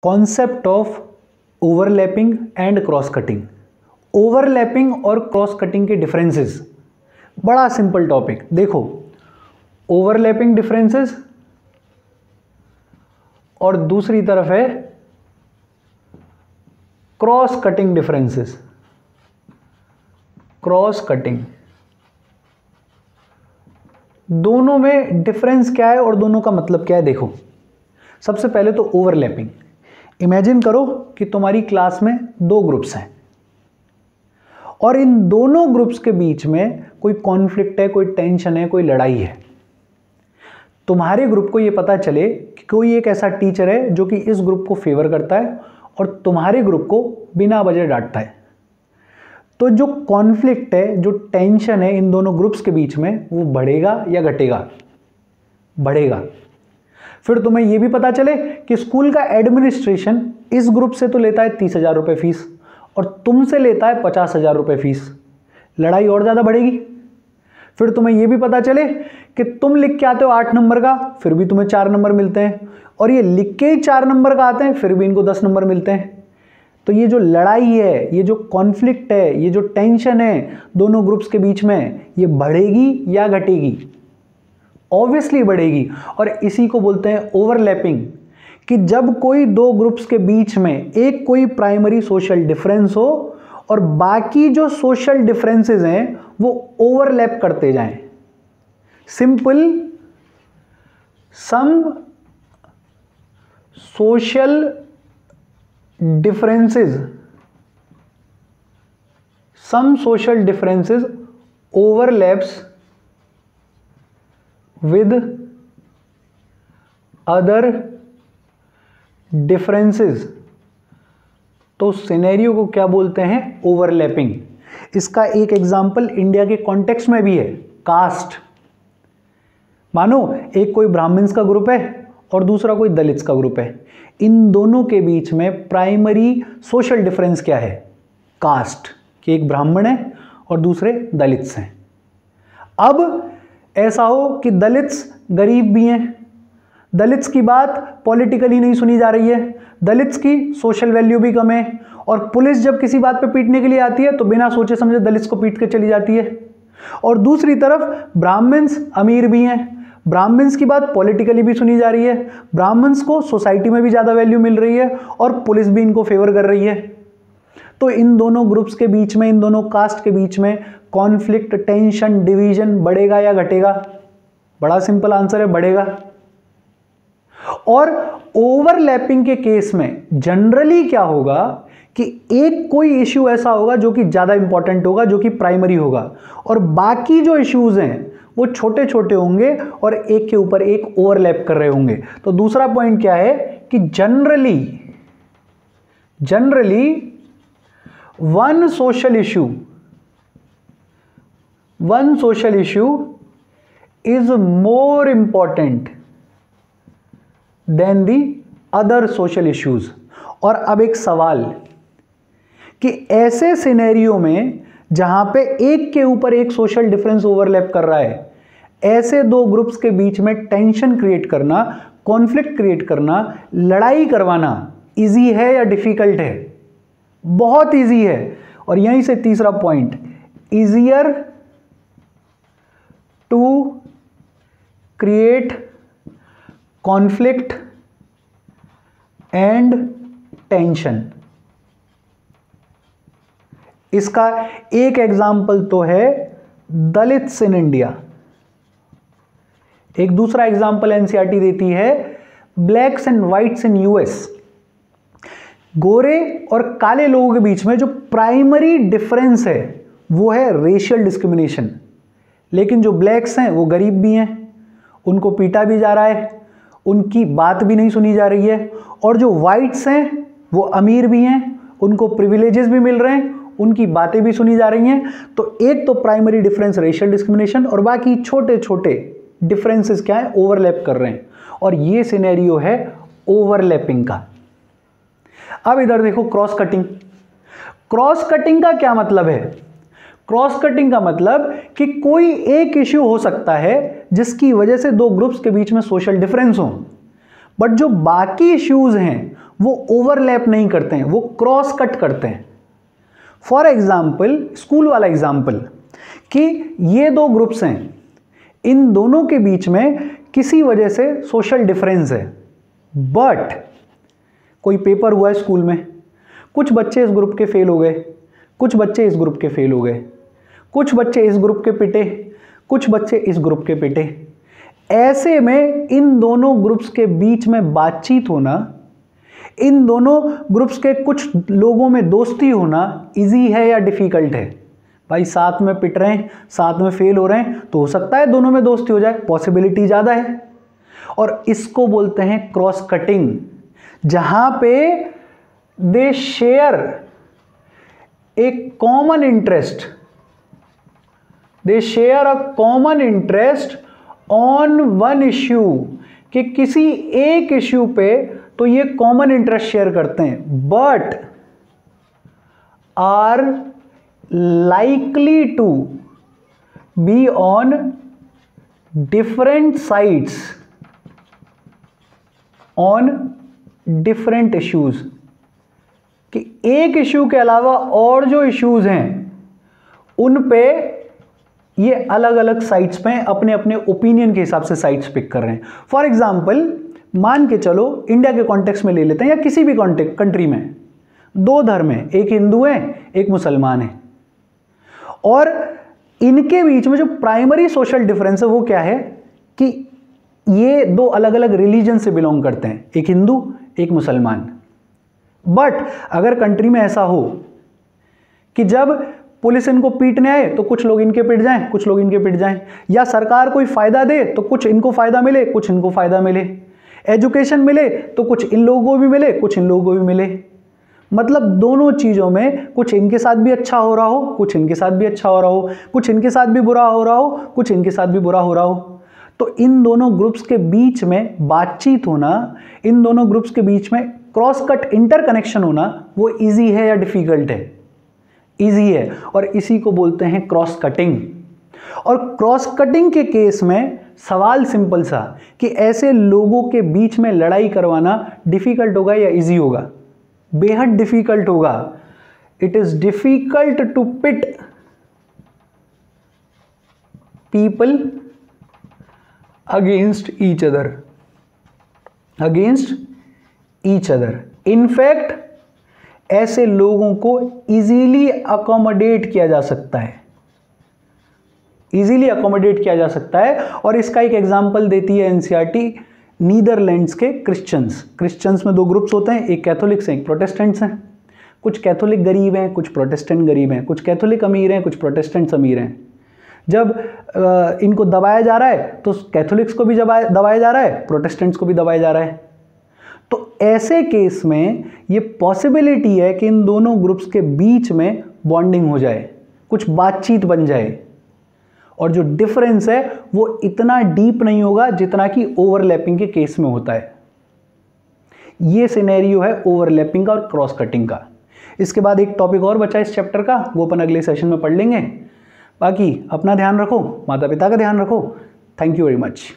Concept of overlapping and cross cutting. Overlapping और cross cutting के differences, बड़ा simple topic. देखो, ओवरलैपिंग डिफरेंसेस और दूसरी तरफ है cross cutting differences. Cross cutting, दोनों में डिफरेंस क्या है और दोनों का मतलब क्या है। देखो, सबसे पहले तो ओवरलैपिंग। इमेजिन करो कि तुम्हारी क्लास में दो ग्रुप्स हैं और इन दोनों ग्रुप्स के बीच में कोई कॉन्फ्लिक्ट है, कोई टेंशन है, कोई लड़ाई है। तुम्हारे ग्रुप को यह पता चले कि कोई एक ऐसा टीचर है जो कि इस ग्रुप को फेवर करता है और तुम्हारे ग्रुप को बिना वजह डांटता है। तो जो कॉन्फ्लिक्ट है, जो टेंशन है इन दोनों ग्रुप्स के बीच में, वो बढ़ेगा या घटेगा? बढ़ेगा। फिर तुम्हें यह भी पता चले कि स्कूल का एडमिनिस्ट्रेशन इस ग्रुप से तो लेता है 30,000 रुपये फीस और तुमसे लेता है 50,000 रुपये फीस, लड़ाई और ज़्यादा बढ़ेगी। फिर तुम्हें यह भी पता चले कि तुम लिख के आते हो 8 नंबर का, फिर भी तुम्हें 4 नंबर मिलते हैं, और ये लिख के ही 4 नंबर का आते हैं, फिर भी इनको 10 नंबर मिलते हैं। तो ये जो लड़ाई है, ये जो कॉन्फ्लिक्ट है, ये जो टेंशन है दोनों ग्रुप्स के बीच में, ये बढ़ेगी या घटेगी? ऑब्वियसली बढ़ेगी। और इसी को बोलते हैं ओवरलैपिंग, कि जब कोई दो ग्रुप्स के बीच में एक कोई प्राइमरी सोशल डिफरेंस हो और बाकी जो सोशल डिफरेंसेस हैं वो ओवरलैप करते जाएं। Simple, some social differences overlaps with other differences। तो सिनेरियो को क्या बोलते हैं? ओवरलैपिंग। इसका एक एग्जांपल इंडिया के कॉन्टेक्स्ट में भी है, कास्ट। मानो एक कोई ब्राह्मण्स का ग्रुप है और दूसरा कोई दलित्स का ग्रुप है। इन दोनों के बीच में प्राइमरी सोशल डिफरेंस क्या है? कास्ट, कि एक ब्राह्मण है और दूसरे दलित्स हैं। अब ऐसा हो कि दलित्स गरीब भी हैं, दलित्स की बात पॉलिटिकली नहीं सुनी जा रही है, दलित्स की सोशल वैल्यू भी कम है, और पुलिस जब किसी बात पे पीटने के लिए आती है तो बिना सोचे समझे दलित्स को पीट के चली जाती है। और दूसरी तरफ ब्राह्मण्स अमीर भी हैं, ब्राह्मण्स की बात पॉलिटिकली भी सुनी जा रही है, ब्राह्मण्स को सोसाइटी में भी ज़्यादा वैल्यू मिल रही है और पुलिस भी इनको फेवर कर रही है। तो इन दोनों ग्रुप्स के बीच में, इन दोनों कास्ट के बीच में कॉन्फ्लिक्ट, टेंशन, डिवीजन बढ़ेगा या घटेगा? बड़ा सिंपल आंसर है, बढ़ेगा। और ओवरलैपिंग के केस में जनरली क्या होगा कि एक कोई इश्यू ऐसा होगा जो कि ज़्यादा इंपॉर्टेंट होगा, जो कि प्राइमरी होगा, और बाकी जो इश्यूज हैं वो छोटे छोटे होंगे और एक के ऊपर एक ओवरलैप कर रहे होंगे। तो दूसरा पॉइंट क्या है कि generally one social issue is more important than the other social issues। और अब एक सवाल कि ऐसे सिनेरियो में जहां पे एक के ऊपर एक सोशल डिफरेंस ओवरलैप कर रहा है, ऐसे दो ग्रुप्स के बीच में टेंशन क्रिएट करना, कॉन्फ्लिक्ट क्रिएट करना, लड़ाई करवाना इजी है या डिफिकल्ट है? बहुत इजी है। और यहीं से तीसरा point, easier to create conflict and tension. इसका एक एग्जाम्पल तो है दलित्स इन इंडिया, एक दूसरा एग्जाम्पल एनसीईआरटी देती है blacks and whites in US. गोरे और काले लोगों के बीच में जो प्राइमरी डिफरेंस है वो है रेशियल डिस्क्रिमिनेशन। लेकिन जो ब्लैक्स हैं वो गरीब भी हैं, उनको पीटा भी जा रहा है, उनकी बात भी नहीं सुनी जा रही है, और जो वाइट्स हैं वो अमीर भी हैं, उनको प्रिविलेजेस भी मिल रहे हैं, उनकी बातें भी सुनी जा रही हैं। तो एक तो प्राइमरी डिफरेंस रेशियल डिस्क्रिमिनेशन, और बाकी छोटे छोटे डिफरेंसेस क्या है? ओवरलैप कर रहे हैं। और ये सिनेरियो है ओवरलैपिंग का। अब इधर देखो क्रॉस कटिंग। क्रॉस कटिंग का क्या मतलब है? क्रॉस कटिंग का मतलब कि कोई एक इश्यू हो सकता है जिसकी वजह से दो ग्रुप्स के बीच में सोशल डिफरेंस हो, बट जो बाकी इश्यूज हैं वो ओवरलैप नहीं करते हैं, वो क्रॉस कट करते हैं। फॉर एग्जाम्पल, स्कूल वाला एग्जाम्पल, कि ये दो ग्रुप्स हैं, इन दोनों के बीच में किसी वजह से सोशल डिफरेंस है, बट कोई पेपर हुआ है स्कूल में, कुछ बच्चे इस ग्रुप के फेल हो गए, कुछ बच्चे इस ग्रुप के फेल हो गए, कुछ बच्चे इस ग्रुप के पिटे, कुछ बच्चे इस ग्रुप के पिटे। ऐसे में इन दोनों ग्रुप्स के बीच में बातचीत होना, इन दोनों ग्रुप्स के कुछ लोगों में दोस्ती होना इजी है या डिफिकल्ट है? भाई साथ में पिट रहे हैं, साथ में फेल हो रहे हैं, तो हो सकता है दोनों में दोस्ती हो जाए, पॉसिबिलिटी ज़्यादा है। और इसको बोलते हैं क्रॉस कटिंग, जहां पे they share a common interest, they share a common interest on one issue, कि किसी एक इश्यू पे तो ये कॉमन इंटरेस्ट शेयर करते हैं, but are likely to be on different sides on different issues, कि एक इश्यू के अलावा और जो इश्यूज हैं उन पे ये अलग अलग साइड्स पे अपने अपने ओपिनियन के हिसाब से साइड्स पिक कर रहे हैं। फॉर एग्जाम्पल, मान के चलो इंडिया के कॉन्टेक्स्ट में ले लेते हैं, या किसी भी कंट्री में दो धर्म है, एक हिंदू है एक मुसलमान है, और इनके बीच में जो प्राइमरी सोशल डिफरेंस है वो क्या है कि ये दो अलग अलग रिलीजन से बिलोंग करते हैं, एक हिंदू एक मुसलमान। बट अगर कंट्री में ऐसा हो कि जब पुलिस इनको पीटने आए तो कुछ लोग इनके पिट जाएं, कुछ लोग इनके पिट जाएं, या सरकार कोई फायदा दे तो कुछ इनको फायदा मिले, कुछ इनको फायदा मिले, एजुकेशन मिले तो कुछ इन लोगों को भी मिले, कुछ इन लोगों को भी मिले, मतलब दोनों चीज़ों में कुछ इनके साथ भी अच्छा हो रहा हो, कुछ इनके साथ भी अच्छा हो रहा हो, कुछ इनके साथ भी बुरा हो रहा हो, कुछ इनके साथ भी बुरा हो रहा हो। तो इन दोनों ग्रुप्स के बीच में बातचीत होना, इन दोनों ग्रुप्स के बीच में क्रॉस कट इंटरकनेक्शन होना, वो इजी है या डिफिकल्ट है? इजी है, और इसी को बोलते हैं क्रॉस कटिंग। और क्रॉस कटिंग के केस में सवाल सिंपल सा, कि ऐसे लोगों के बीच में लड़ाई करवाना डिफिकल्ट होगा या इजी होगा? बेहद डिफिकल्ट होगा। It is difficult to pit people against each other, against each other. In fact ऐसे लोगों को इजीली अकोमोडेट किया जा सकता है, इजीली अकोमोडेट किया जा सकता है। और इसका एक एग्जांपल देती है एनसीईआरटी, नीदरलैंड्स के क्रिश्चियंस में दो ग्रुप्स होते हैं, एक कैथोलिक्स हैं एक प्रोटेस्टेंट्स हैं। कुछ कैथोलिक गरीब हैं, कुछ प्रोटेस्टेंट गरीब हैं, कुछ कैथोलिक अमीर हैं, कुछ प्रोटेस्टेंट्स अमीर हैं। जब इनको दबाया जा रहा है तो कैथोलिक्स को भी दबाया जा रहा है, प्रोटेस्टेंट्स को भी दबाया जा रहा है। तो ऐसे केस में ये पॉसिबिलिटी है कि इन दोनों ग्रुप्स के बीच में बॉन्डिंग हो जाए, कुछ बातचीत बन जाए, और जो डिफरेंस है वो इतना डीप नहीं होगा जितना कि ओवरलैपिंग के केस में होता है। ये सिनेरियो है ओवरलैपिंग का और क्रॉस कटिंग का। इसके बाद एक टॉपिक और बचा इस चैप्टर का, वो अपन अगले सेशन में पढ़ लेंगे। बाकी अपना ध्यान रखो, माता पिता का ध्यान रखो। Thank you very much.